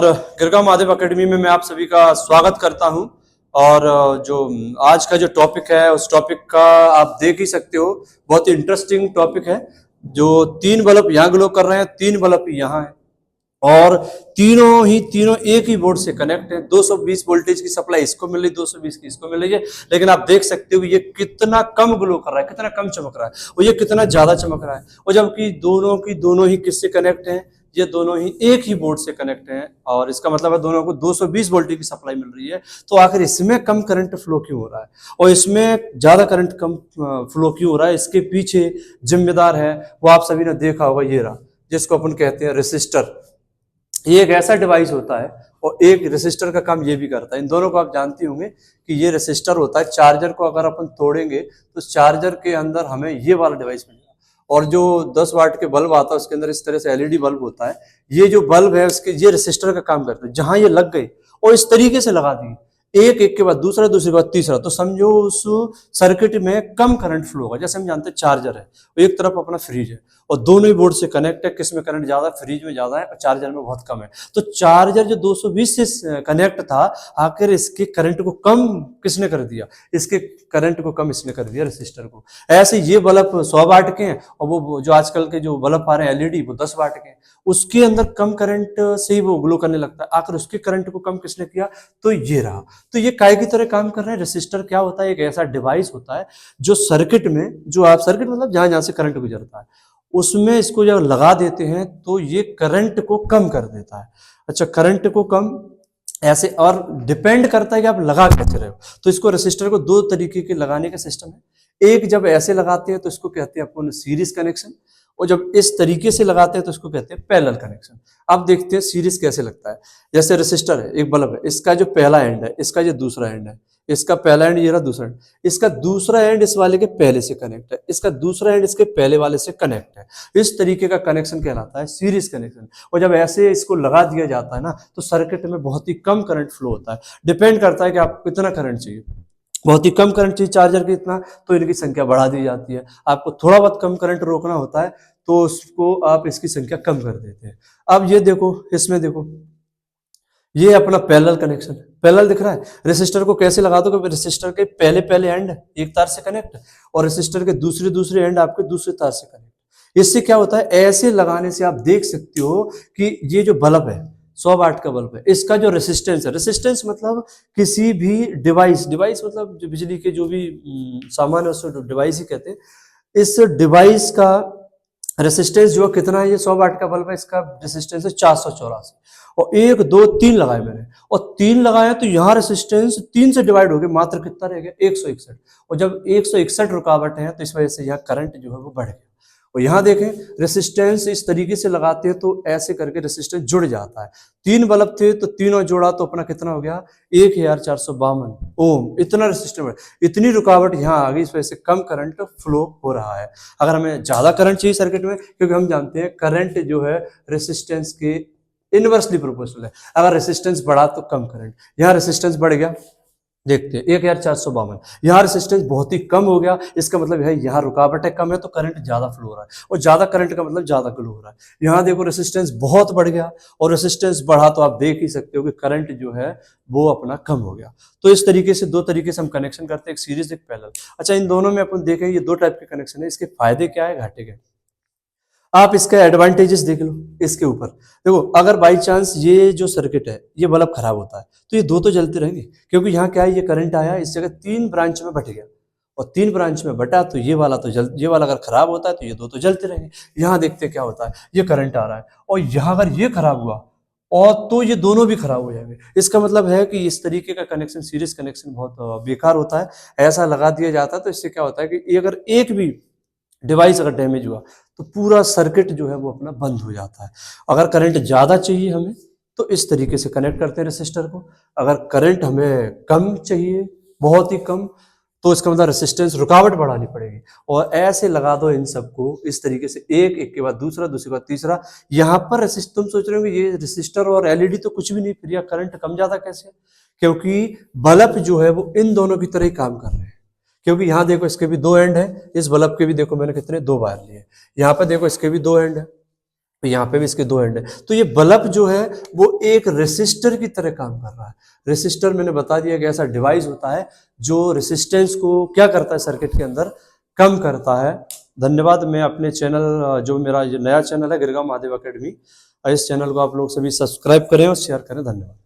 Girgaon Mahadev academy में मैं आप सभी का स्वागत करता हूं। और जो आज का जो टॉपिक है उस टॉपिक का आप देख ही सकते हो, बहुत ही इंटरेस्टिंग टॉपिक है। जो 3 बल्ब यहाँ ग्लो कर रहे हैं, 3 बल्ब यहाँ है और तीनों एक ही बोर्ड से कनेक्ट है। 220 वोल्टेज की सप्लाई इसको मिल रही, 220 की इसको मिल रही है, लेकिन आप देख सकते हो ये कितना कम ग्लो कर रहा है, कितना कम चमक रहा है और ये कितना ज्यादा चमक रहा है। और जबकि दोनों ही किससे कनेक्ट हैं, ये दोनों ही एक ही बोर्ड से कनेक्ट हैं और इसका मतलब है दोनों को 220 वोल्ट की सप्लाई मिल रही है। तो आखिर इसमें कम करंट फ्लो क्यों हो रहा है और इसमें ज्यादा करंट कम फ्लो क्यों हो रहा है, इसके पीछे जिम्मेदार है वो आप सभी ने देखा होगा, ये रहा जिसको अपन कहते हैं रेसिस्टर। ये एक ऐसा डिवाइस होता है और एक रेसिस्टर का काम ये भी करता है। इन दोनों को आप जानते होंगे कि ये रेसिस्टर होता है। चार्जर को अगर अपन तोड़ेंगे तो चार्जर के अंदर हमें ये वाला डिवाइस मिलेगा और जो 10 वाट के बल्ब आता है उसके अंदर इस तरह से एलईडी बल्ब होता है। ये जो बल्ब है उसके ये रेसिस्टर का काम करते हैं। जहां ये लग गए और इस तरीके से लगा दिए, एक के बाद दूसरा, दूसरे के बाद तीसरा, तो समझो उस सर्किट में कम करंट फ्लो होगा। जैसे हम जानते हैं चार्जर है, एक तरफ अपना फ्रिज है और दोनों ही बोर्ड से कनेक्ट है। किसमें करंट ज्यादा है? फ्रिज में ज्यादा है और चार्जर में बहुत कम है। तो चार्जर जो 220 से कनेक्ट था, आखिर इसके करंट को कम किसने कर दिया? इसके करंट को कम इसने कर दिया, रेसिस्टर को। ऐसे ये बल्ब 100 वाट के हैं और वो जो आजकल के जो बल्ब आ रहे हैं एलईडी, वो 10 वाट के हैं। उसके अंदर कम करंट से ही वो ग्लो करने लगता है। आखिर उसके करंट को कम किसने किया? तो ये रहा। तो ये काय की तरह काम कर रहे हैं। रेसिस्टर क्या होता है? एक ऐसा डिवाइस होता है जो सर्किट में, जो आप सर्किट मतलब जहां जहां से करंट गुजरता है उसमें इसको जब लगा देते हैं तो ये करंट को कम कर देता है। अच्छा, करंट को कम ऐसे, और डिपेंड करता है कि आप लगा कैसे रहे हो। तो इसको रेसिस्टर को 2 तरीके के लगाने का सिस्टम है। एक जब ऐसे लगाते हैं तो इसको कहते हैं अपन सीरीज कनेक्शन, और जब इस तरीके से लगाते हैं तो इसको कहते हैं पैरेलल कनेक्शन। अब देखते हैं सीरीज कैसे लगता है। जैसे रेसिस्टर है, एक बल्ब है, इसका जो पहला एंड है, इसका जो दूसरा एंड है, इसका पहला एंड ये रहा, दूसरा एंड, इसका दूसरा एंड इस वाले के पहले से कनेक्ट है, इसका दूसरा एंड इसके पहले वाले से कनेक्ट है। इस तरीके का कनेक्शन कहलाता है सीरीज कनेक्शन। और जब ऐसे इसको लगा दिया जाता है ना, तो सर्किट में बहुत ही कम करंट फ्लो होता है। डिपेंड करता है कि आपको कितना करंट चाहिए। बहुत ही कम करंट चाहिए चार्जर की इतना, तो इनकी संख्या बढ़ा दी जाती है। आपको थोड़ा बहुत कम करंट रोकना होता है तो उसको आप इसकी संख्या कम कर देते हैं। अब ये देखो, इसमें देखो, ये अपना पैरेलल कनेक्शन, पैरेलल दिख रहा है। रेसिस्टर को कैसे लगा दो कि रेसिस्टर के पहले एंड एक तार से कनेक्ट और रेसिस्टर के दूसरे एंड आपके दूसरे तार से कनेक्ट। इससे क्या होता है, ऐसे लगाने से आप देख सकते हो कि ये जो बल्ब है 100 वाट का बल्ब है, इसका जो रेसिस्टेंस है, रेसिस्टेंस मतलब किसी भी डिवाइस मतलब जो बिजली के जो भी सामान है उसको डिवाइस ही कहते हैं। इस डिवाइस का रेसिस्टेंस जो कितना है, ये 100 वाट का बल्ब है, इसका रेसिस्टेंस है 484 और 1 2 3 लगाए मैंने और 3 लगाया तो यहाँ रेसिस्टेंस 3 से डिवाइड हो गया, मात्र कितना रह गया? 161। और जब 161 रुकावट है तो इस वजह से यहाँ करंट जो है वो बढ़ गया। और यहाँ देखें, रेसिस्टेंस इस तरीके से लगाते हैं तो ऐसे करके रेसिस्टेंस जुड़ जाता है। 3 बल्ब थे तो तीनों जोड़ा तो अपना कितना हो गया? 1452 ओम। इतना रेसिस्टेंस, इतनी रुकावट यहाँ आ गई, इस वजह से कम करंट फ्लो हो रहा है। अगर हमें ज्यादा करंट चाहिए सर्किट में, क्योंकि हम जानते हैं करंट जो है रेसिस्टेंस के इनवर्सली प्रोपोर्शनल है। अगर रेसिस्टेंस बढ़ा तो कम करंट, यहाँ रेसिस्टेंस बढ़ गया, देखते हैं 1452, यहाँ रेसिस्टेंस बहुत ही कम हो गया। इसका मतलब है यहाँ रुकावट है कम है तो करंट ज्यादा फ्लो हो रहा है और ज्यादा करंट का मतलब ज्यादा ग्लो हो रहा है। यहाँ देखो रेसिस्टेंस बहुत बढ़ गया और रेसिस्टेंस बढ़ा तो आप देख ही सकते हो कि करंट जो है वो अपना कम हो गया। तो इस तरीके से 2 तरीके से हम कनेक्शन करते हैं, एक सीरीज एक पैरेलल। अच्छा, इन दोनों में अपन देखें ये 2 टाइप के कनेक्शन है। इसके फायदे क्या है, घाटे क्या है, आप इसका एडवांटेजेस देख लो। इसके ऊपर देखो, अगर बाई चांस ये जो सर्किट है ये बल्ब खराब होता है तो ये 2 तो जलते रहेंगे, क्योंकि यहाँ क्या है, ये करंट आया, इस जगह 3 ब्रांच में बट गया और 3 ब्रांच में बटा तो ये वाला ये वाला अगर खराब होता है तो ये 2 तो जलते रहेंगे। यहाँ देखते क्या होता है, ये करंट आ रहा है और यहाँ अगर ये खराब हुआ और तो ये दोनों भी खराब हो जाएंगे। इसका मतलब है कि इस तरीके का कनेक्शन, सीरीज कनेक्शन बहुत बेकार होता है। ऐसा लगा दिया जाता है तो इससे क्या होता है कि अगर एक भी डिवाइस अगर डैमेज हुआ तो पूरा सर्किट जो है वो अपना बंद हो जाता है। अगर करंट ज्यादा चाहिए हमें तो इस तरीके से कनेक्ट करते हैं रेसिस्टर को। अगर करंट हमें कम चाहिए, बहुत ही कम, तो इसका मतलब रेसिस्टेंस, रुकावट बढ़ानी पड़ेगी। और ऐसे लगा दो इन सबको इस तरीके से, एक के बाद दूसरा, दूसरे के बाद तीसरा। यहाँ पर तुम सोच रहे हो ये रेसिस्टर और एलईडी तो कुछ भी नहीं, फिर यह करंट कम ज्यादा कैसे? क्योंकि बल्ब जो है वो इन दोनों की तरह ही काम कर रहे हैं। क्योंकि यहाँ देखो इसके भी 2 एंड है, इस बल्ब के भी देखो मैंने कितने 2 वायर लिए, यहाँ पर देखो इसके भी 2 एंड है, तो यहाँ पे भी इसके दो एंड है। तो ये बल्ब जो है वो एक रेसिस्टर की तरह काम कर रहा है। रेसिस्टर मैंने बता दिया कि ऐसा डिवाइस होता है जो रेसिस्टेंस को क्या करता है सर्किट के अंदर, कम करता है। धन्यवाद। मैं अपने चैनल, जो मेरा नया चैनल है गिरगांव महादेव एकेडमी, इस चैनल को आप लोग सभी सब्सक्राइब करें और शेयर करें। धन्यवाद।